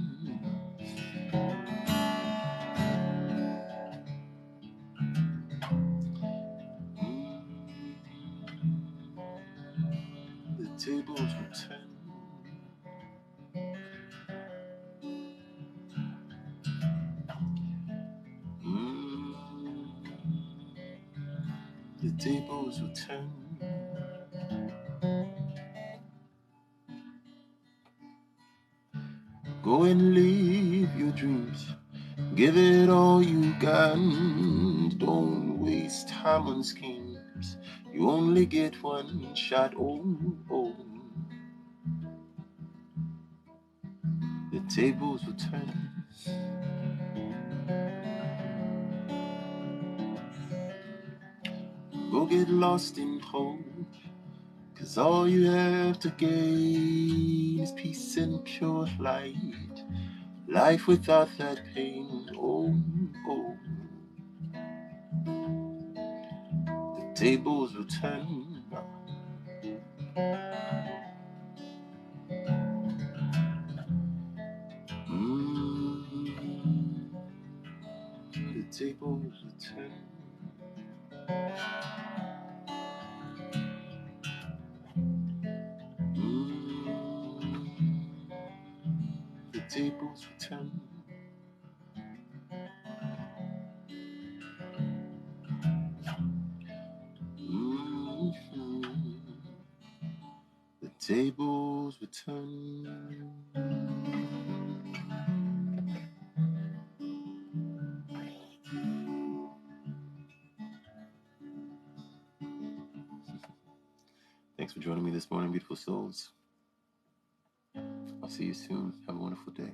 Speaker 1: The tables will turn. The tables will turn. Go and live your dreams. Give it all you got. Don't waste time on schemes. You only get one shot. Oh. The tables will turn. Go get lost in hope. 'Cause all you have to gain is peace and pure light. Life without that pain. Oh. The tables will turn. The tables will turn. The tables will turn. The tables will turn. Thanks for joining me this morning, beautiful souls. I'll see you soon. Have a wonderful day.